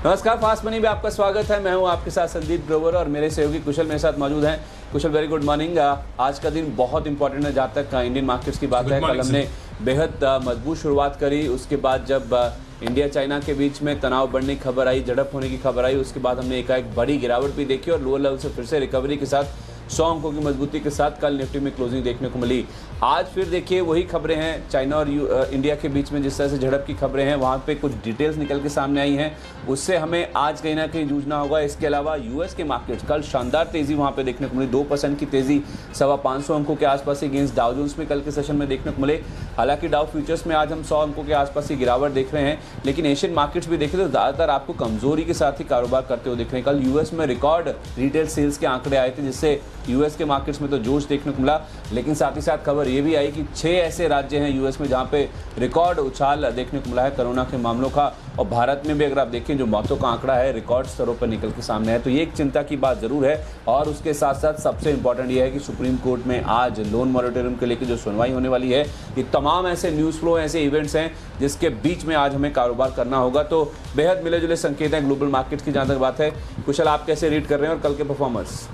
नमस्कार, fast money में आपका स्वागत है। मैं हूं आपके साथ संदीप ग्रोवर और मेरे सहयोगी कुशल मेरे साथ मौजूद हैं। कुशल, वेरी गुड मॉर्निंग। आज का दिन बहुत इंपॉर्टेंट है जहाँ तक इंडियन मार्केट्स की बात है। कल हमने बेहद मजबूत शुरुआत करी, उसके बाद जब इंडिया चाइना के बीच में तनाव बढ़ने की खबर आई, झड़प होने की खबर आई, उसके बाद हमने एकाएक बड़ी गिरावट भी देखी और लोअर लेवल से फिर से रिकवरी के साथ 100 अंकों की मजबूती के साथ कल निफ्टी में क्लोजिंग देखने को मिली। आज फिर देखिए वही खबरें हैं, चाइना और इंडिया के बीच में जिस तरह से झड़प की खबरें हैं, वहाँ पे कुछ डिटेल्स निकल के सामने आई हैं, उससे हमें आज कहीं ना कहीं जूझना होगा। इसके अलावा यूएस के मार्केट्स कल शानदार तेजी वहाँ पे देखने को मिली, 2% की तेजी 525 अंकों के आसपास अगेंस्ट डाउ जोन्स में कल के सेशन में देखने को मिले। हालांकि डाउ फ्यूचर्स में आज हम 100 अंकों के आसपास की गिरावट देख रहे हैं, लेकिन एशियन मार्केट्स भी देखें तो ज़्यादातर आपको कमजोरी के साथ ही कारोबार करते हुए दिख रहे हैं। कल यूएस में रिकॉर्ड रिटेल सेल्स के आंकड़े आए थे, जिससे यूएस के मार्केट्स में तो जोश देखने को मिला, लेकिन साथ ही साथ खबर ये भी आई कि 6 ऐसे राज्य हैं यूएस में जहां पे रिकॉर्ड उछाल देखने को मिला है कोरोना के मामलों का। और भारत में भी अगर आप देखें जो मौतों का आंकड़ा है रिकॉर्ड स्तरों पर निकल के सामने है, तो ये एक चिंता की बात जरूर है। और उसके साथ साथ सबसे इंपॉर्टेंट ये है कि सुप्रीम कोर्ट में आज लोन मॉरिटोरियम के लेकर जो सुनवाई होने वाली है, ये तमाम ऐसे न्यूज़ फ्लो ऐसे इवेंट्स हैं जिसके बीच में आज हमें कारोबार करना होगा। तो बेहद मिले जुले संकेत हैं ग्लोबल मार्केट्स की जहाँ तक बात है। कुशल, आप कैसे रीड कर रहे हैं और कल के परफॉर्मेंस?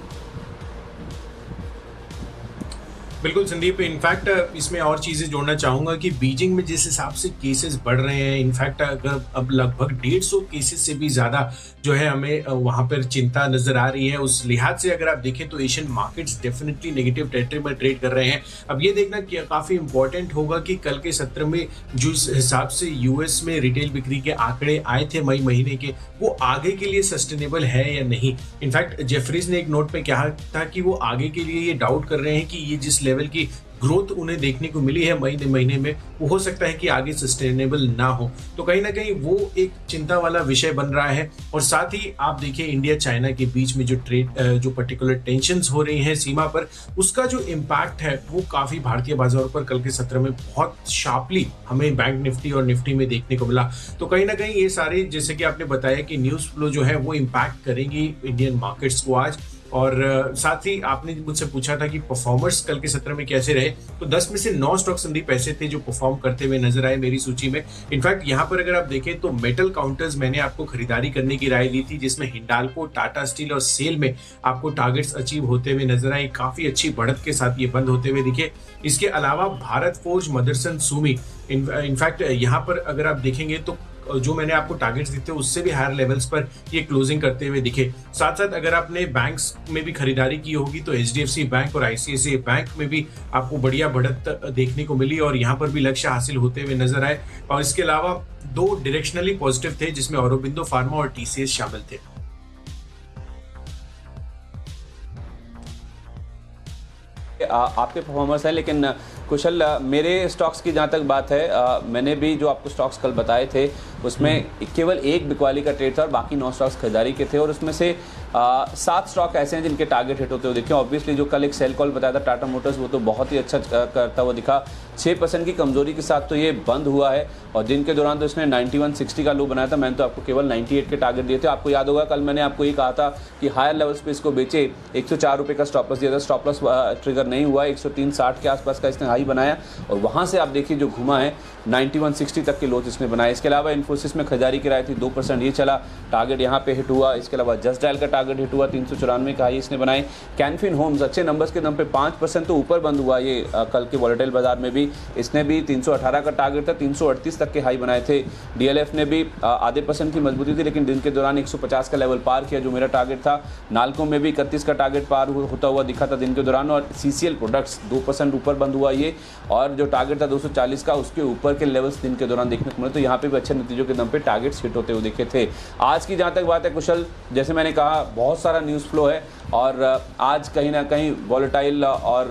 बिल्कुल संदीप, इनफैक्ट इसमें और चीज़ें जोड़ना चाहूँगा कि बीजिंग में जिस हिसाब से केसेस बढ़ रहे हैं, इनफैक्ट अगर अब लगभग 150 केसेस से भी ज़्यादा जो है हमें वहाँ पर चिंता नज़र आ रही है, उस लिहाज से अगर आप देखें तो Asian markets definitely negative territory में ट्रेड कर रहे हैं। अब ये देखना काफ़ी इंपॉर्टेंट होगा कि कल के सत्र में जिस हिसाब से यूएस में रिटेल बिक्री के आंकड़े आए थे मई महीने के, वो आगे के लिए सस्टेनेबल है या नहीं। इनफैक्ट जेफरीज ने एक नोट पे कहा था कि वो आगे के लिए ये डाउट कर रहे हैं कि ये जिस लेवल की ग्रोथ उन्हें देखने को मिली है मई महीने में, वो हो सकता है कि आगे सस्टेनेबल ना हो। तो कहीं ना कहीं वो एक चिंता वाला विषय बन रहा है। और साथ ही आप देखिए इंडिया चाइना के बीच में जो ट्रेड जो पर्टिकुलर टेंशंस हो रही हैं सीमा पर, उसका जो इम्पैक्ट है वो काफी भारतीय बाजारों पर कल के सत्र में बहुत शार्पली हमें बैंक निफ्टी और निफ्टी में देखने को मिला। तो कहीं ना कहीं ये सारे, जैसे कि आपने बताया कि न्यूज फ्लो जो है वो इम्पैक्ट करेंगी इंडियन मार्केट्स को आज। और साथ ही आपने मुझसे पूछा था कि परफॉर्मर्स कल के सत्र में कैसे रहे, तो 10 में से 9 स्टॉक संदीप ऐसे थे जो परफॉर्म करते हुए नजर आए मेरी सूची में। इनफैक्ट यहाँ पर अगर आप देखें तो मेटल काउंटर्स मैंने आपको खरीदारी करने की राय दी थी, जिसमें हिंडाल्को, टाटा स्टील और सेल में आपको टारगेट्स अचीव होते हुए नजर आए, काफी अच्छी बढ़त के साथ ये बंद होते हुए दिखे। इसके अलावा भारत फोर्ज, मदरसन, सुमी, इनफैक्ट यहाँ पर अगर आप देखेंगे तो जो मैंने आपको टारगेट्स दिए थे उससे भी हायर लेवल्स पर ये क्लोजिंग करते हुए दिखे। साथ साथ अगर आपने बैंक्स में भी खरीदारी की होगी तो एचडीएफसी बैंक और आईसीआईसीआई बैंक में भी आपको बढ़िया बढ़त देखने को मिली और यहाँ पर भी लक्ष्य हासिल होते हुए नजर आए। और इसके अलावा 2 डायरेक्शनली पॉजिटिव थे, जिसमें औरोबिंदो फार्मा और टीसीएस शामिल थे। आपके परफॉर्मेंस है, लेकिन कुशल मेरे स्टॉक्स की जहाँ तक बात है, मैंने भी जो आपको स्टॉक्स कल बताए थे उसमें केवल एक बिकवाली का ट्रेड था और बाकी 9 स्टॉक्स खरीदारी के थे। और उसमें से 7 स्टॉक ऐसे हैं जिनके टारगेट हिट होते हुए दिखे। ऑब्वियसली जो कल एक सेल कॉल बताया था टाटा मोटर्स, वो तो बहुत ही अच्छा करता हुआ दिखा। 6% की कमजोरी के साथ तो ये बंद हुआ है और दिन के दौरान तो इसने 9160 का लो बनाया था। मैंने तो आपको केवल 98 के टारगेट दिए थे। आपको याद होगा कल मैंने आपको ये कहा था कि हायर लेवल्स पे इसको बेचे, 104 रुपये का स्टॉप लॉस दिया था। स्टॉप लॉस ट्रिगर नहीं हुआ, 103.60 के आसपास का इसने हाई बनाया और वहाँ से आप देखिए जो घुमा है 9160 तक के लोच इसने बनाए। इसके अलावा इन्फोसिस में खरीदारी की राय थी, 2% ये चला, टारगेट यहाँ पे हिट हुआ। इसके अलावा जस्ट डायल का टारगेट हिट हुआ, 394 का हाई इसने बनाए। कैनफिन होम्स अच्छे नंबर्स के दम पे 5% तो ऊपर बंद हुआ ये कल के वॉलेटाइल बाजार में भी। इसने भी 318 का टारगेट था, 338 तक के हाई बनाए थे। डीएलएफ ने भी आधे % की मजबूती थी, लेकिन दिन के दौरान 150 का लेवल पार किया जो मेरा टारगेट था। नालको में भी 31 का टारगेट पार होता हुआ दिखा था दिन के दौरान। और सीसीएल प्रोडक्ट्स 2% ऊपर बंद हुआ ये, और जो टारगेट था 240 का उसके ऊपर के लेवल्स दिन के दौरान देखने को मिले। तो यहाँ पे भी अच्छे नतीजों के दम पे टारगेट्स हिट होते हुए दिखे थे। आज की जहाँ तक बात है कुशल, जैसे मैंने कहा बहुत सारा न्यूज़ फ्लो है और आज कहीं ना कहीं वॉलेटाइल और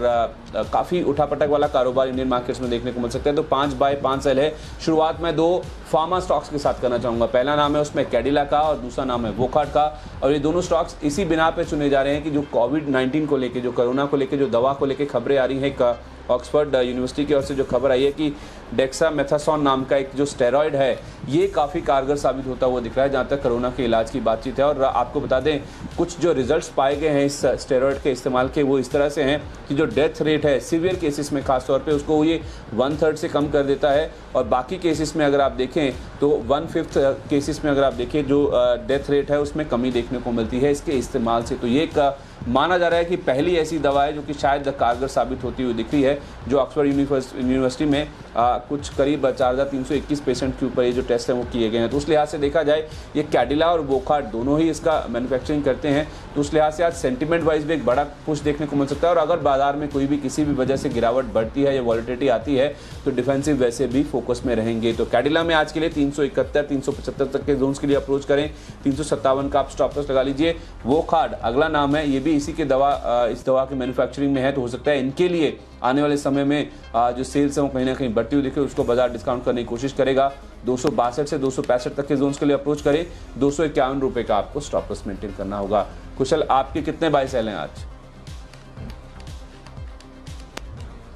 काफ़ी उठापटक वाला कारोबार इंडियन मार्केट्स में देखने को मिल सकता है। तो 5 बाय 5 सेल है। शुरुआत में 2 फार्मा स्टॉक्स के साथ करना चाहूँगा। पहला नाम है उसमें कैडिला का और दूसरा नाम है वोकार्ड का। और ये दोनों स्टॉक्स इसी बिना पे चुने जा रहे हैं कि जो कोविड-19 को लेके, जो कोरोना को लेके, जो दवा को लेके खबरें आ रही हैं, ऑक्सफोर्ड यूनिवर्सिटी की ओर से जो खबर आई है कि डेक्सामेथासोन नाम का एक जो स्टेरॉइड है ये काफ़ी कारगर साबित होता हुआ दिख रहा है जहाँ तक कोरोना के इलाज की बातचीत है। और आपको बता दें कुछ जो रिजल्ट्स पाए गए हैं इस स्टेरॉइड के इस्तेमाल के वो इस तरह से हैं कि जो डेथ रेट है सीवियर केसेस में खासतौर पे उसको ये 1/3 से कम कर देता है। और बाकी केसेस में अगर आप देखें तो 1/5 केसेस में अगर आप देखें जो डेथ रेट है उसमें कमी देखने को मिलती है इसके इस्तेमाल से। तो ये एक माना जा रहा है कि पहली ऐसी दवा है जो कि शायद कारगर साबित होती हुई दिख रही है जो ऑक्सफोर्ड यूनिवर्सिटी में कुछ करीब 4321 पेशेंट के ऊपर ये जो टेस्ट हैं वो किए गए हैं। तो उस लिहाज से देखा जाए ये कैडिला और वोखार्ड दोनों ही इसका मैन्युफैक्चरिंग करते हैं। तो उस लिहाज से आज सेंटीमेंट वाइज भी एक बड़ा पुश देखने को मिल सकता है। और अगर बाजार में कोई भी किसी भी वजह से गिरावट बढ़ती है या वॉलिटिलिटी आती है तो डिफेंसिव वैसे भी फोकस में रहेंगे। तो कैडिला में आज के लिए 371 375 तक के जोन्स के लिए अप्रोच करें, 357 का आप स्टॉप लॉस लगा लीजिए। वोखार्ड अगला नाम है, ये भी इसी के इस दवा के मैन्युफैक्चरिंग में है। तो हो सकता है इनके लिए आने वाले समय में जो सेल्स है वो कहीं ना कहीं बढ़ती हुई दिखे, उसको बाजार डिस्काउंट करने की कोशिश करेगा। 262 से 265 तक के जोन्स के लिए अप्रोच करें, 251 रुपये का आपको स्टॉप लॉस मेंटेन करना होगा। कुशल आपके कितने बाय सेल हैं आज?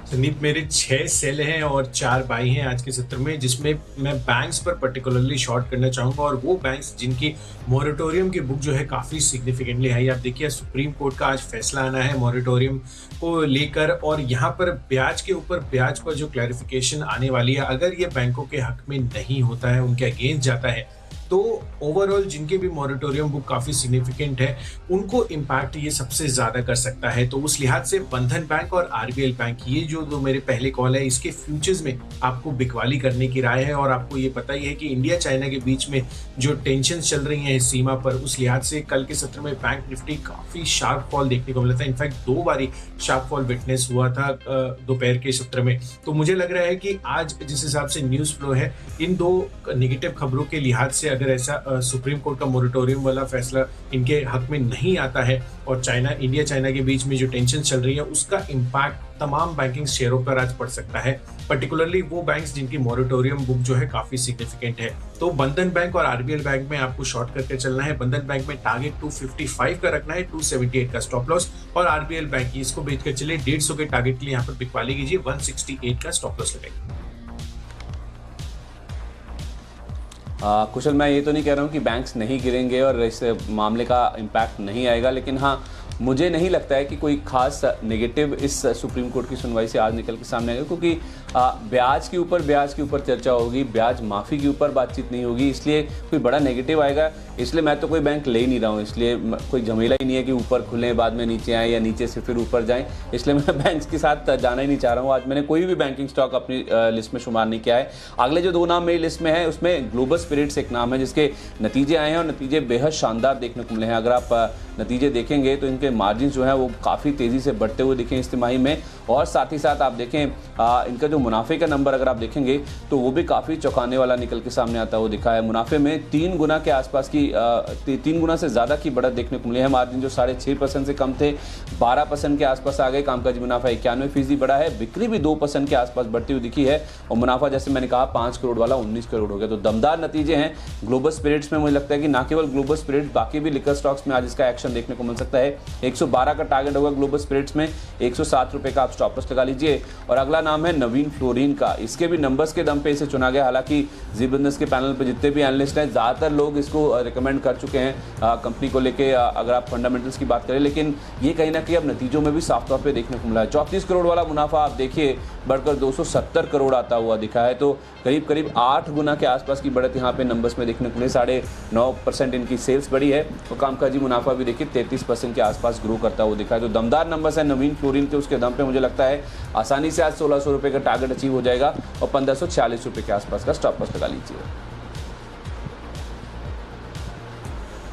संदीप मेरे 6 सेल हैं और 4 बाई हैं आज के सत्र में, जिसमें मैं बैंक्स पर पर्टिकुलरली शॉर्ट करना चाहूंगा और वो बैंक्स जिनकी मॉरेटोरियम की बुक जो है काफ़ी सिग्निफिकेंटली हाई। आप देखिए सुप्रीम कोर्ट का आज फैसला आना है मॉरेटोरियम को लेकर और यहाँ पर ब्याज के ऊपर ब्याज पर जो क्लैरिफिकेशन आने वाली है, अगर ये बैंकों के हक में नहीं होता है, उनके अगेंस्ट जाता है, तो ओवरऑल जिनके भी मॉरेटोरियम बुक काफ़ी सिग्निफिकेंट है उनको इम्पैक्ट ये सबसे ज़्यादा कर सकता है। तो उस लिहाज से बंधन बैंक और आरबीएल बैंक, ये जो दो मेरे पहले कॉल है, इसके फ्यूचर्स में आपको बिकवाली करने की राय है। और आपको ये पता ही है कि इंडिया चाइना के बीच में जो टेंशन चल रही हैं इस सीमा पर, उस लिहाज से कल के सत्र में बैंक निफ्टी काफ़ी शार्प फॉल देखने को मिला था। इनफैक्ट 2 बारी शार्प फॉल विटनेस हुआ था दोपहर के सत्र में। तो मुझे लग रहा है कि आज जिस हिसाब से न्यूज़ फ्लो है, इन 2 नेगेटिव खबरों के लिहाज से अगर ऐसा सुप्रीम कोर्ट का मोरेटोरियम वाला फैसला इनके हक में नहीं आता है और इंडिया चाइना के बीच में जो टेंशन चल रही है उसका इम्पैक्ट तमाम बैंकिंग शेयरों पर आज पड़ सकता है, पर्टिकुलरली वो बैंक्स जिनकी मोरेटोरियम बुक जो है काफी सिग्निफिकेंट है। तो बंधन बैंक और आरबीएल बैंक में आपको शॉर्ट करके चलना है। बंधन बैंक में टारगेट 255 का रखना है, 278 का स्टॉप लॉस। और आरबीएल बैंक इसको बेच कर चलिए 150 के टारगेट के लिए यहाँ पर बिकवाली कीजिए, 168 का स्टॉप लॉस लगाइए। कुशल मैं ये तो नहीं कह रहा हूँ कि बैंक्स नहीं गिरेंगे और इस मामले का इम्पैक्ट नहीं आएगा, लेकिन हाँ मुझे नहीं लगता है कि कोई खास नेगेटिव इस सुप्रीम कोर्ट की सुनवाई से आज निकल के सामने आएगा, क्योंकि ब्याज के ऊपर चर्चा होगी, ब्याज माफ़ी के ऊपर बातचीत नहीं होगी, इसलिए कोई बड़ा नेगेटिव आएगा। इसलिए मैं तो कोई बैंक ले ही नहीं रहा हूँ, इसलिए कोई झमेला ही नहीं है कि ऊपर खुलें बाद में नीचे आएँ या नीचे से फिर ऊपर जाएँ, इसलिए मैं बैंक्स के साथ जाना ही नहीं चाह रहा हूँ। आज मैंने कोई भी बैंकिंग स्टॉक अपनी लिस्ट में शुमार नहीं किया है। अगले जो 2 नाम मेरी लिस्ट में है उसमें ग्लोबल स्पिरिट्स एक नाम है जिसके नतीजे आए हैं और नतीजे बेहद शानदार देखने को मिले हैं। अगर आप नतीजे देखेंगे तो इनके मार्जिन जो है वो काफ़ी तेज़ी से बढ़ते हुए दिखे इस तिमाही में। और साथ ही साथ आप देखें इनका जो मुनाफे का नंबर अगर आप देखेंगे तो वो भी काफ़ी चौंकाने वाला निकल के सामने आता हुआ दिखा है। मुनाफे में 3 गुना के आसपास की 3 गुना से ज़्यादा की बढ़त देखने को मिली है। मार्जिन जो 6.5% से कम थे 12% के आसपास आ गए। कामकाजी मुनाफा 91% बढ़ा है। बिक्री भी 2% के आसपास बढ़ती हुई दिखी है और मुनाफा जैसे मैंने कहा 5 करोड़ वाला 19 करोड़ हो गया। तो दमदार नतीजे हैं ग्लोबल स्पिरिट्स में। मुझे लगता है कि ना केवल ग्लोबल स्पिरिट्स, बाकी भी लिकर स्टॉक्स में आज इसका एक्शन देखने को मिल सकता है। 112 का टारगेट होगा ग्लोबल स्पिरिट्स में, 107 रुपये का आप स्टॉप लॉस लगा लीजिए। और अगला नाम है नवीन फ्लोरिन का। इसके भी नंबर्स के दम पे इसे चुना गया। हालांकि जी बिजनेस के पैनल पे जितने भी एनालिस्ट हैं ज़्यादातर लोग इसको रिकमेंड कर चुके हैं कंपनी को लेके, अगर आप फंडामेंटल्स की बात करें, लेकिन ये कहीं ना कहीं अब नतीजों में भी साफ तौर पे देखने को मिला है। 34 करोड़ वाला मुनाफा आप देखिए बढ़कर 270 करोड़ आता हुआ दिखा है। तो करीब करीब 8 गुना के आसपास की बढ़त यहाँ पे नंबर्स में देखने को मिली। 9.5% इनकी सेल्स बढ़ी है और कामकाजी मुनाफा भी देखिए 33% के आसपास ग्रो करता हुआ दिखा है। तो दमदार नंबर्स है नवीन फ्लोरिन के। उसके दम पे मुझे लगता है आसानी से आज 1600 रुपये का टारगेट अचीव हो जाएगा और 1540 रुपये के आसपास का स्टॉप लॉस लगा लीजिए।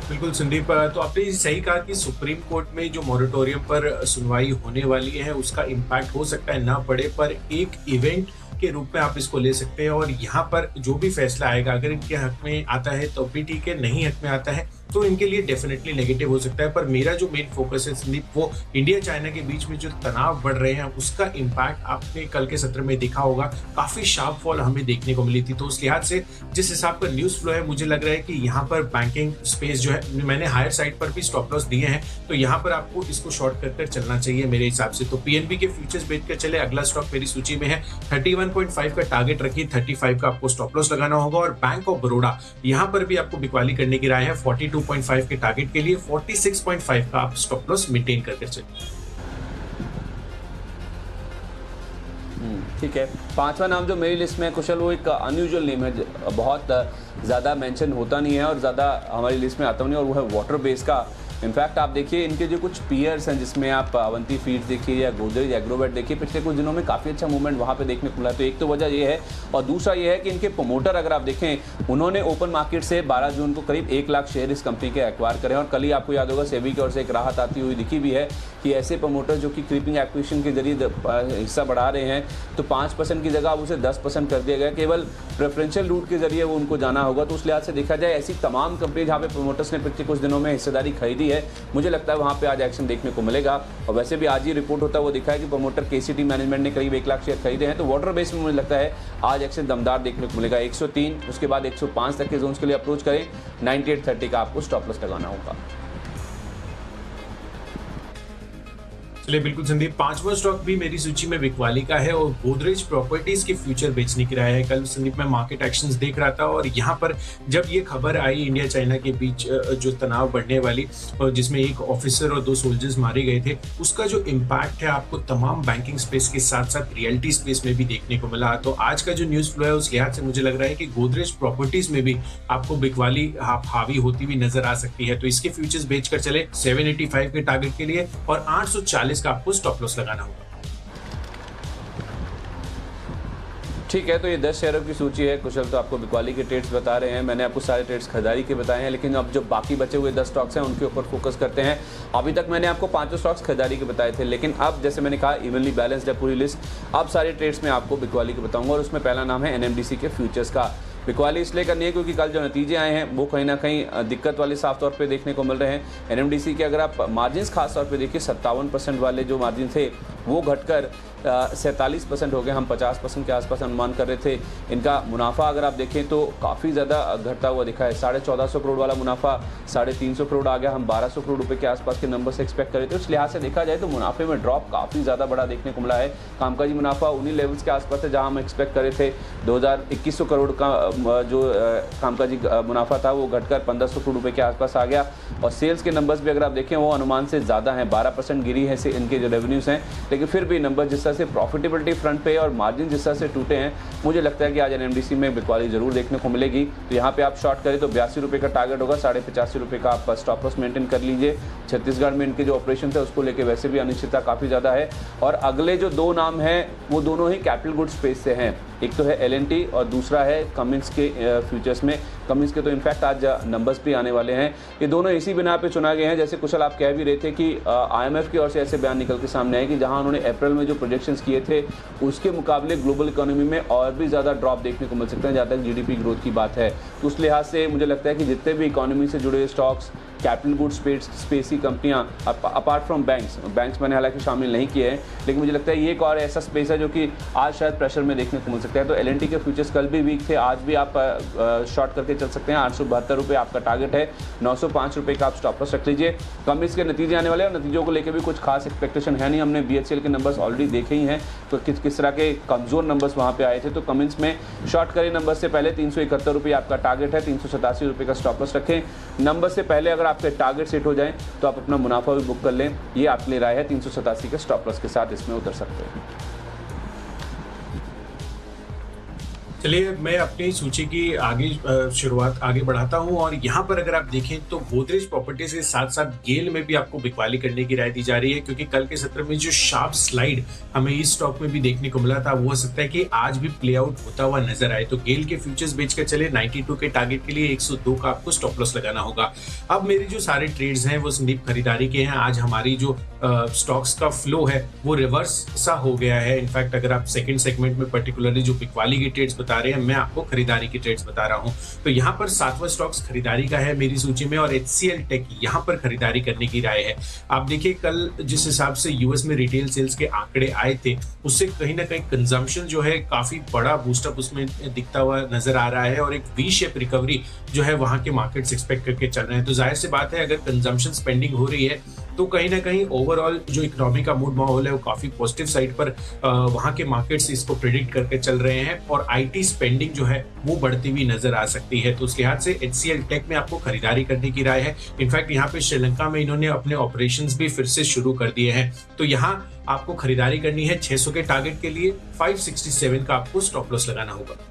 बिल्कुल संदीप, तो आपने सही कहा कि सुप्रीम कोर्ट में जो मॉरेटोरियम पर सुनवाई होने वाली है उसका इम्पैक्ट हो सकता है ना पड़े, पर एक इवेंट के रूप में आप इसको ले सकते हैं। और यहाँ पर जो भी फैसला आएगा, अगर इनके हक में आता है तो भी ठीक है, नहीं हक में आता है तो इनके लिए डेफिनेटली नेगेटिव हो सकता है। पर मेरा जो मेन फोकस है संदीप, वो इंडिया चाइना के बीच में जो तनाव बढ़ रहे हैं उसका इम्पैक्ट आपने कल के सत्र में देखा होगा, काफी शार्प फॉल हमें देखने को मिली थी। तो उस लिहाज से जिस हिसाब का न्यूज फ्लो है, मुझे लग रहा है कि यहाँ पर बैंकिंग स्पेस जो है, मैंने हायर साइड पर भी स्टॉप लॉस दिए हैं, तो यहाँ पर आपको इसको शॉर्ट कर चलना चाहिए मेरे हिसाब से। तो पीएनबी के फ्यूचर्स बेच कर चले। अगला स्टॉक मेरी सूची में है, 31.5 का टारगेट रखिए, 35 का आपको स्टॉप लॉस लगाना होगा। और बैंक ऑफ बड़ौदा, यहाँ पर भी आपको बिकवाली करने की राय है, 42.5 के टारगेट के लिए 46.5 का आप स्टॉप लॉस मेंटेन करके चलिए। ठीक है, पांचवा नाम जो मेरी लिस्ट में है कुशल, वो एक अनयूजुअल नेम है, बहुत ज़्यादा मेंशन होता नहीं है और ज़्यादा हमारी लिस्ट में आता नहीं, और वो है वाटर बेस का। इनफैक्ट आप देखिए इनके जो कुछ पीयर्स हैं, जिसमें आप अवंती फीड्स देखिए या गोदरेज एग्रोवेट देखिए, पिछले कुछ दिनों में काफ़ी अच्छा मूवमेंट वहाँ पे देखने को मिला। तो एक तो वजह ये है, और दूसरा ये है कि इनके प्रमोटर अगर आप देखें, उन्होंने ओपन मार्केट से 12 जून को करीब 1 लाख शेयर इस कंपनी के एक्वायर करें। और कल ही आपको याद होगा सेबी की ओर से एक राहत आती हुई दिखी भी है कि ऐसे प्रमोटर जो कि क्रीपिंग एक्विजिशन के जरिए हिस्सा बढ़ा रहे हैं, तो 5% की जगह अब उसे 10% कर दिया गया, केवल प्रेफरेंशियल रूट के जरिए वो उनको जाना होगा। तो उस लिहाज से देखा जाए, ऐसी तमाम कंपनी जहाँ पे प्रमोटर्स ने पिछले कुछ दिनों में हिस्सेदारी खरीदी है, मुझे लगता है वहाँ पे आज एक्शन देखने को मिलेगा। और वैसे भी आज ही रिपोर्ट होता है वो दिखा है कि प्रमोटर केसीटी मैनेजमेंट ने करीब 1 लाख शेयर खरीदे हैं। तो वाटर बेस में मुझे लगता है आज एक्शन दमदार देखने को मिलेगा। 103, उसके बाद 105 तक के जोन्स के लिए अप्रोच करें, 9830 का आपको स्टॉप लॉस लगाना होगा। चलिए बिल्कुल संदीप, पांचवा स्टॉक भी मेरी सूची में बिकवाली का है और गोदरेज प्रॉपर्टीज के फ्यूचर बेचने की राय है। कल संदीप मैं मार्केट एक्शंस देख रहा था और यहाँ पर जब ये खबर आई इंडिया चाइना के बीच जो तनाव बढ़ने वाली, और जिसमें एक ऑफिसर और 2 सोल्जर्स मारे गए थे, उसका जो इम्पैक्ट है आपको तमाम बैंकिंग स्पेस के साथ साथ रियलिटी स्पेस में भी देखने को मिला। तो आज का जो न्यूज फ्लो है उस लिहाज से मुझे लग रहा है कि गोदरेज प्रॉपर्टीज में भी आपको बिकवाली हावी होती हुई नजर आ सकती है। तो इसके फ्यूचर्स बेचकर चले 785 के टारगेट के लिए, और 840 का आपको स्टॉप लॉस लगाना होगा। ठीक है, तो ये 10 शेयरों की सूची है कुशल। तो आपको बिकवाली के ट्रेड्स बता रहे हैं, मैंने आपको सारे ट्रेड्स खरीदारी के बताए हैं, लेकिन अब जो बाकी बचे हुए 10 स्टॉक्स हैं उनके ऊपर फोकस करते हैं। अभी तक मैंने आपको 5 स्टॉक्स खरीदारी के बताए थे, लेकिन अब जैसे मैंने कहा इवनली बैलेंस्ड है पूरी लिस्ट। अब सारे ट्रेड्स में आपको बिकवाली के बताऊंगा, और उसमें पहला नाम है एनएमडीसी के फ्यूचर्स का। बिकवाली इसलिए करनी है क्योंकि कल जो नतीजे आए हैं वो कहीं ना कहीं दिक्कत वाले साफ तौर पे देखने को मिल रहे हैं। एनएमडीसी के अगर आप मार्जिन्स खास तौर पे देखिए, 57% वाले जो मार्जिन थे वो घटकर 47% हो गए। हम 50% के आसपास अनुमान कर रहे थे। इनका मुनाफा अगर आप देखें तो काफ़ी ज़्यादा घटता हुआ दिखा है। 1450 करोड़ वाला मुनाफा 350 करोड़ आ गया। हम 1200 करोड़ रुपए के आसपास के नंबर से एक्सपेक्ट कर रहे थे। उस लिहाज से देखा जाए तो मुनाफे में ड्रॉप काफ़ी ज़्यादा बड़ा देखने को मिला है। कामकाजी मुनाफा उन्हीं लेवल्स के आसपास है जहाँ हम एक्सपेक्ट कर रहे थे। 2100 करोड़ का जो कामकाजी मुनाफा था वो घटकर 1500 करोड़ रुपए के आसपास आ गया। और सेल्स के नंबर्स भी अगर आप देखें वो अनुमान से ज़्यादा हैं, 12% गिरी है इनके जो रेवेन्यूज़ हैं। लेकिन फिर भी नंबर जिस तरह से प्रॉफिटेबिलिटी फ्रंट पे और मार्जिन जिस तरह से टूटे हैं, मुझे लगता है कि आज एनएमडीसी में बिकवाली जरूर देखने को मिलेगी। तो यहाँ पे आप शॉर्ट करें तो 82 रुपये का टारगेट होगा, 85 रुपये का आप स्टॉप लॉस मेंटेन कर लीजिए। छत्तीसगढ़ में इनके जो ऑपरेशन है उसको लेकर वैसे भी अनिश्चितता काफ़ी ज़्यादा है। और अगले जो 2 नाम हैं वो दोनों ही कैपिटल गुड्स स्पेस से हैं। एक तो है एल&टी और दूसरा है कमिंस के फ्यूचर्स में। कमिंस के तो इनफैक्ट आज नंबर्स भी आने वाले हैं। ये दोनों इसी बिना पे चुना गए हैं, जैसे कुशल आप कह भी रहे थे कि IMF की ओर से ऐसे बयान निकल के सामने आए कि जहां उन्होंने अप्रैल में जो प्रोजेक्शंस किए थे उसके मुकाबले ग्लोबल इकोनॉमी में और भी ज़्यादा ड्रॉप देखने को मिल सकते हैं जहाँ तक GDP ग्रोथ की बात है। तो उस लिहाज से मुझे लगता है कि जितने भी इकोनॉमी से जुड़े स्टॉक्स, कैपिटल गुड्स स्पेस की कंपनियां, अपार्ट फ्रॉम बैंक्स मैंने हालांकि शामिल नहीं किए हैं, लेकिन मुझे लगता है ये एक और ऐसा स्पेस है जो कि आज शायद प्रेशर में देखने को मिल सकता है। तो एल&टी के फ्यूचर्स कल भी वीक थे, आज भी आप शॉर्ट करके चल सकते हैं। 872 रुपये आपका टारगेट है, 905 रुपये का आप स्टॉप लॉस रख लीजिए। कमिंस के नतीजे आने वाले हैं और नतीजों को लेकर भी कुछ खास एक्सपेक्टेशन है नहीं। हमने BHCL के नंबर्स ऑलरेडी देखे ही हैं, तो किस तरह के कमजोर नंबर्स वहाँ पे आए थे। तो कमिंस में शॉर्ट करें नंबर से पहले 371 रुपये आपका टारगेट है, 387 रुपये का स्टॉप लॉस रखें। नंबर से पहले अगर आपके टारगेट सेट हो जाए तो आप अपना मुनाफा भी बुक कर लें। ये आपके लिए राय है, 387 के स्टॉप लॉस के साथ इसमें उतर सकते हैं। चलिए मैं अपनी सूची की शुरुआत आगे बढ़ाता हूं और यहाँ पर अगर आप देखें तो गोदरेज प्रॉपर्टीज के साथ साथ गेल में भी आपको बिकवाली करने की राय दी जा रही है, क्योंकि कल के सत्र में जो शार्प स्लाइड हमें इस स्टॉक में भी देखने को मिला था वो हो सकता है कि आज भी प्ले आउट होता हुआ नजर आए। तो गेल के फ्यूचर्स बेचकर चले 92 के टारगेट के लिए 102 का आपको स्टॉप लॉस लगाना होगा। अब मेरे जो सारे ट्रेड्स हैं वो संदीप खरीदारी के हैं। आज हमारी जो स्टॉक्स का फ्लो है वो रिवर्स सा हो गया है। इनफैक्ट अगर आप सेकंड सेगमेंट में पर्टिकुलरली जो बिकवाली के ट्रेड्स बता रहे हैं, मैं आपको खरीदारी की ट्रेड्स बता रहा हूं। तो यहाँ पर 7वां स्टॉक्स खरीदारी का है मेरी सूची में, और HCL टेक यहाँ पर खरीदारी करने की राय है। आप देखिए कल जिस हिसाब से यूएस में रिटेल सेल्स के आंकड़े आए थे, उससे कहीं ना कहीं कंजम्पशन जो है काफी बड़ा बूस्टअप उसमें दिखता हुआ नजर आ रहा है, और एक वी शेप रिकवरी जो है वहां के मार्केट्स एक्सपेक्ट करके चल रहे हैं। तो जाहिर सी बात है, अगर कंजम्पशन स्पेंडिंग हो रही है तो कहीं ना कहीं ओवरऑल जो इकोनॉमी का मूड माहौल है वो काफी पॉजिटिव साइड पर वहां के मार्केट्स इसको प्रेडिक्ट करके चल रहे हैं, और आईटी स्पेंडिंग जो है वो बढ़ती हुई नजर आ सकती है। तो उस लिहाज से HCL टेक में आपको खरीदारी करने की राय है। इनफैक्ट यहाँ पे श्रीलंका में इन्होंने अपने ऑपरेशंस भी फिर से शुरू कर दिए हैं। तो यहाँ आपको खरीदारी करनी है 600 के टारगेट के लिए, 567 का आपको स्टॉप लॉस लगाना होगा।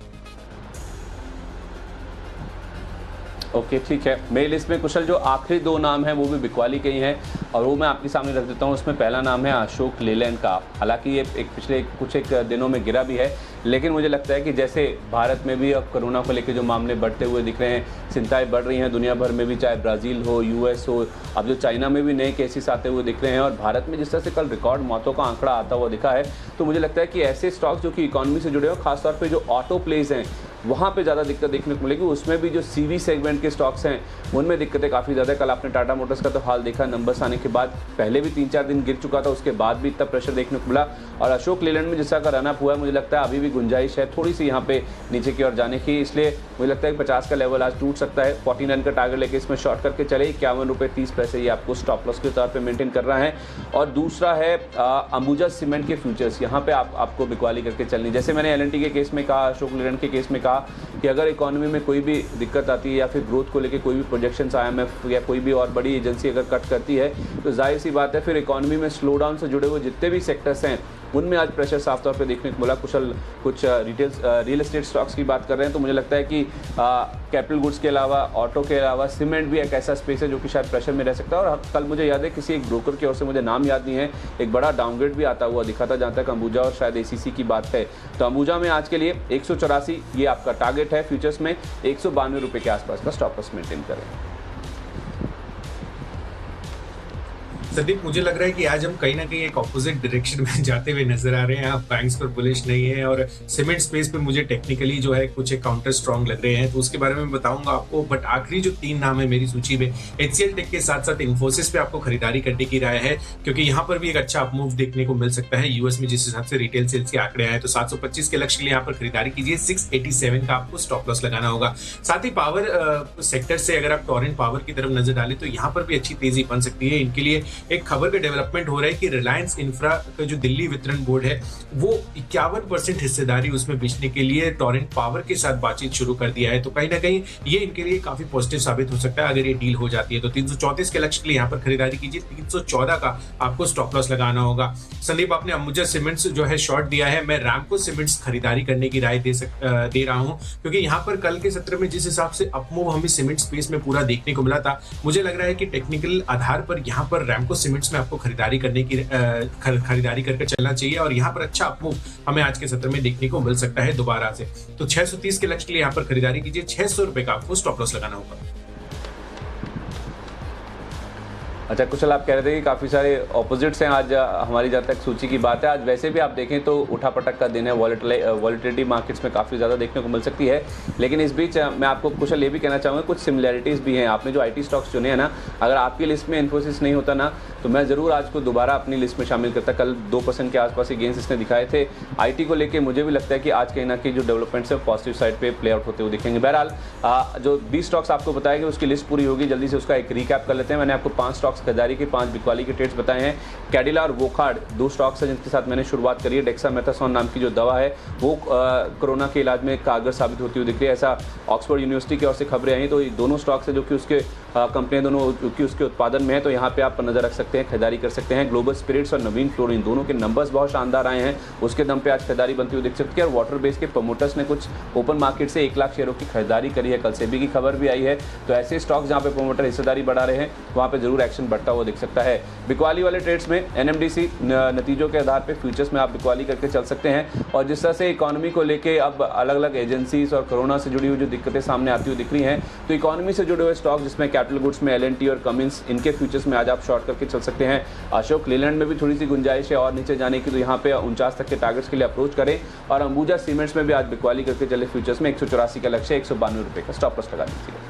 ओके ठीक है, मेरी लिस्ट में कुशल जो आखिरी 2 नाम हैं वो भी बिकवाली के ही हैं, और वो मैं आपके सामने रख देता हूँ। उसमें पहला नाम है अशोक लेलैंड का। हालांकि ये पिछले कुछ दिनों में गिरा भी है, लेकिन मुझे लगता है कि जैसे भारत में भी अब कोरोना को लेकर जो मामले बढ़ते हुए दिख रहे हैं, चिंताएं बढ़ रही हैं दुनिया भर में भी, चाहे ब्राज़ील हो, US हो, अब जो चाइना में भी नए केसेस आते हुए दिख रहे हैं, और भारत में जिस तरह से कल रिकॉर्ड मौतों का आंकड़ा आता हुआ दिखा है, तो मुझे लगता है कि ऐसे स्टॉक्स जो कि इकोनॉमी से जुड़े हो, खासतौर पर जो ऑटो प्लेस हैं वहाँ पे ज़्यादा दिक्कत देखने को मिलेगी। उसमें भी जो CV सेगमेंट के स्टॉक्स हैं उनमें दिक्कतें काफ़ी ज़्यादा। कल आपने टाटा मोटर्स का तो हाल देखा, नंबर्स आने के बाद पहले भी 3-4 दिन गिर चुका था, उसके बाद भी इतना प्रेशर देखने को मिला। और अशोक लेलैंड में जिस तरह का रनअप हुआ है, मुझे लगता है अभी भी गुंजाइश है थोड़ी सी यहाँ पे नीचे की ओर जाने की, इसलिए मुझे लगता है कि 50 का लेवल आज टूट सकता है। 49 का टारगेट लेके इसमें शॉर्ट करके चले, 51 रुपये 30 पैसे ये आपको स्टॉप लॉस के तौर पर मेंटेन कर रहा है। और दूसरा है अंबुजा सीमेंट के फ्यूचर्स, यहाँ पे आपको बिकवाली करके चलनी। जैसे मैंने LNT के केस में कहा, अशोक लेलैंड के केस में कहा कि अगर इकोनॉमी में कोई भी दिक्कत आती है या फिर ग्रोथ को लेके कोई भी प्रोजेक्शंस IMF या कोई भी और बड़ी एजेंसी अगर कट करती है, तो जाहिर सी बात है फिर इकोनॉमी में स्लो डाउन से जुड़े हुए जितने भी सेक्टर्स हैं उनमें आज प्रेशर साफ तौर पे देखने को मिला। कुछ रियल एस्टेट स्टॉक्स की बात कर रहे हैं, तो मुझे लगता है कि कैपिटल गुड्स के अलावा, ऑटो के अलावा सीमेंट भी एक ऐसा स्पेस है जो कि शायद प्रेशर में रह सकता है। और कल मुझे याद है किसी एक ब्रोकर की ओर से, मुझे नाम याद नहीं है, एक बड़ा डाउनग्रेड भी आता हुआ दिखा था जहाँ तक अंबुजा और शायद ACC की बात है। तो अंबुजा में आज के लिए 184 ये आपका टारगेट है, फ्यूचर्स में 192 रुपये के आसपास का स्टॉप लॉस मेंटेन करें। संदीप, मुझे लग रहा है कि आज हम कहीं ना कहीं एक ऑपोजिट डायरेक्शन में जाते हुए नजर आ रहे हैं। आप बैंक्स पर बुलिश नहीं है, और सीमेंट स्पेस पे मुझे टेक्निकली जो है कुछ एक काउंटर स्ट्रॉन्ग लग रहे हैं, तो उसके बारे में बताऊंगा आपको। बट आखिरी जो 3 नाम है मेरी सूची में, HCL टेक के साथ साथ इन्फोसिस पे आपको खरीदारी करने की राय है, क्योंकि यहाँ पर भी एक अच्छा अपमूव देखने को मिल सकता है। यूएस में जिस हिसाब से रिटेल सेल्स के आंकड़े आए, तो 725 के लक्ष्य के लिए यहाँ पर खरीदारी कीजिए, 687 का आपको स्टॉप लॉस लगाना होगा। साथ ही पावर सेक्टर से अगर आप टोरेंट पावर की तरफ नजर डालें, तो यहाँ पर भी अच्छी तेजी बन सकती है। इनके लिए एक खबर का डेवलपमेंट हो रहा है कि रिलायंस इंफ्रा का जो दिल्ली वितरण बोर्ड है, वो 51% हिस्सेदारी उसमें बेचने के लिए टोरेंट पावर के साथ बातचीत शुरू कर दिया है। तो कहीं ना कहीं ये इनके लिए काफी पॉजिटिव साबित हो सकता है अगर ये डील हो जाती है। तो 334 के लक्ष्य के लिए यहाँ पर खरीदारी कीजिए, 314 का आपको स्टॉप लॉस लगाना होगा। संदीप, आपने अंबुजा सीमेंट्स जो है शॉर्ट दिया है, मैं रैमको सीमेंट्स खरीदारी करने की राय दे रहा हूं, क्योंकि यहाँ पर कल के सत्र में जिस हिसाब से अपमूव हमें सीमेंट स्पेस में पूरा देखने को मिला था, मुझे लग रहा है कि टेक्निकल आधार पर यहाँ पर रैमको सीमेंट्स में आपको खरीदारी करके चलना चाहिए, और यहाँ पर अच्छा अपमूव हमें आज के सत्र में देखने को मिल सकता है दोबारा से। तो 630 के लक्ष्य के लिए यहाँ पर खरीदारी कीजिए, 600 रुपए का आपको स्टॉप लॉस लगाना होगा। अच्छा कुशल, आप कह रहे थे कि काफ़ी सारे ऑपोजिट्स हैं आज हमारी जहाँ तक सूची की बात है। आज वैसे भी आप देखें तो उठापटक का दिन है, वॉलेटिलिटी मार्केट्स में काफ़ी ज़्यादा देखने को मिल सकती है। लेकिन इस बीच मैं आपको कुशल ये भी कहना चाहूँगा, कुछ सिमिलैरिटीज़ भी हैं। आपने जो IT स्टॉक्स चुने हैं ना, अगर आपकी लिस्ट में इन्फोसिस नहीं होता ना, तो मैं ज़रूर आज को दोबारा अपनी लिस्ट में शामिल करता। कल 2% के आसपास ही गेंस इसने दिखाए थे। IT को लेकर मुझे भी लगता है कि आज कहीं ना कहीं जो डेवलपमेंट्स है पॉजिटिव साइड पर प्ले आउट होते हुए दिखेंगे। बहरहाल जो 20 स्टॉक्स आपको बताएंगे उसकी लिस्ट पूरी होगी, जल्दी से उसका एक रिकैप कर लेते हैं। मैंने आपको 5 स्टॉक्स खरीदारी के, 5 बिकवाली के ट्रेड्स बताए हैं। कैडिला और वोकार्ड 2 स्टॉक्स हैं जिनके साथ मैंने शुरुआत करी है। डेक्सामेथासोन नाम की जो दवा है वो कोरोना के इलाज में कारगर साबित होती हुई दिख रही है, ऐसा ऑक्सफोर्ड यूनिवर्सिटी की ओर से खबरें आई। तो ये दोनों स्टॉक्स है जो कि उसके कंपनियां दोनों की उसके उत्पादन में है, तो यहाँ पे आप नजर रख सकते हैं, खरीदारी कर सकते हैं। ग्लोबल स्पिरिट्स और नवीन फ्लोरिन दोनों के नंबर्स बहुत शानदार आए हैं, उसके दम पे आज खरीदारी बनती हुई दिख सकती है। और वाटर बेस के प्रमोटर्स ने कुछ ओपन मार्केट से 1 लाख शेयरों की खरीदारी करी है, कल सेबी की खबर भी आई है। तो ऐसे स्टॉक्स जहाँ पे प्रमोटर हिस्सेदारी बढ़ा रहे हैं वहाँ पे जरूर एक्शन बढ़ता हुआ दिख सकता है। बिकवाली वाले ट्रेड्स में NMDC नतीजों के आधार पर फ्यूचर्स में आप बिकवाली करके चल सकते हैं। और जिस तरह से इकोनॉमी को लेकर अब अलग अलग एजेंसीज और कोरोना से जुड़ी हुई जो दिक्कतें सामने आती हुई दिख रही हैं, तो इकोनॉमी से जुड़े हुए स्टॉक जिसमें कैपिटल गुड्स में LNT और कमिंस, इनके फ्यूचर्स में आज आप शॉर्ट करके चल चल सकते हैं। अशोक लेलैंड में भी थोड़ी सी गुंजाइश है और नीचे जाने की, तो यहाँ पे 49 तक के टारगेट्स के लिए अप्रोच करें। और अंबुजा सीमेंट्स में भी आज बिकवाली करके चले फ्यूचर्स में 184 का लक्ष्य, 192 रुपये का स्टॉप लॉस लगा लीजिए।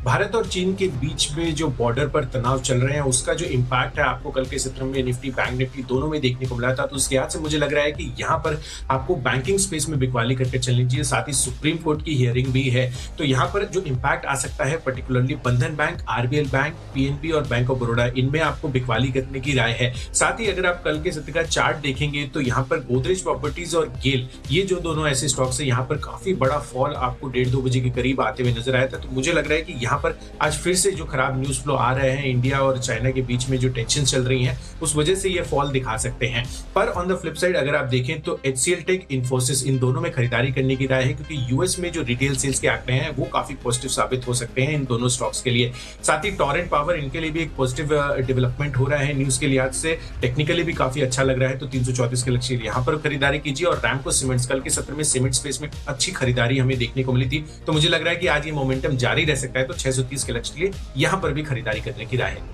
भारत और चीन के बीच में जो बॉर्डर पर तनाव चल रहे हैं उसका जो इम्पैक्ट है आपको कल के सत्र में निफ्टी बैंक निफ्टी दोनों में देखने को मिला था। तो उसके याद से मुझे लग रहा है कि यहाँ पर आपको बैंकिंग स्पेस में बिकवाली करके चलनी चाहिए। साथ ही सुप्रीम कोर्ट की हियरिंग भी है, तो यहाँ पर जो इम्पैक्ट आ सकता है पर्टिकुलरली बंधन बैंक, आरबीएल बैंक, पीएनबी और बैंक ऑफ बड़ौदा, इनमें आपको बिकवाली करने की राय है। साथ ही अगर आप कल के सत्र का चार्ट देखेंगे तो यहाँ पर गोदरेज प्रॉपर्टीज और गेल, ये जो दोनों ऐसे स्टॉक्स है, यहाँ पर काफी बड़ा फॉल आपको 1:30-2 बजे के करीब आते हुए नजर आया था। तो मुझे लग रहा है कि यहाँ पर आज फिर से जो खराब न्यूज फ्लो आ रहे हैं, इंडिया और चाइना के बीच में जो टेंशन चल रही है, उस वजह से ये फॉल दिखा सकते हैं। पर ऑन द फ्लिप साइड अगर आप देखें तो एचसीएल टेक, इन्फोसिस, इन दोनों में खरीदारी करने की राय है, क्योंकि यूएस में जो रिटेल सेल्स के आंकड़े हैं वो काफी पॉजिटिव साबित हो सकते हैं इन दोनों स्टॉक्स के लिए। साथ ही टोरेंट पावर, इनके लिए भी एक पॉजिटिव डेवलपमेंट हो रहा है न्यूज के लिहाज से, टेक्निकली भी काफी अच्छा लग रहा है। तो 334 के लक्ष्य यहाँ पर खरीदारी कीजिए। और रैमको सीमेंट्स, कल के सत्र में सीमेंट स्पेस में अच्छी खरीदारी हमें देखने को मिली थी, तो मुझे लग रहा है कि आज ये मोमेंटम जारी रह सकता है। तो 630 के लक्ष्य के लिए यहाँ पर भी खरीदारी करने की राय है।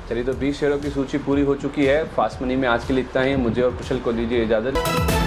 चलिए, तो 20 शेयरों की सूची पूरी हो चुकी है। फास्ट मनी में आज के लिए इतना ही। मुझे और कुशल को दीजिए इजाजत।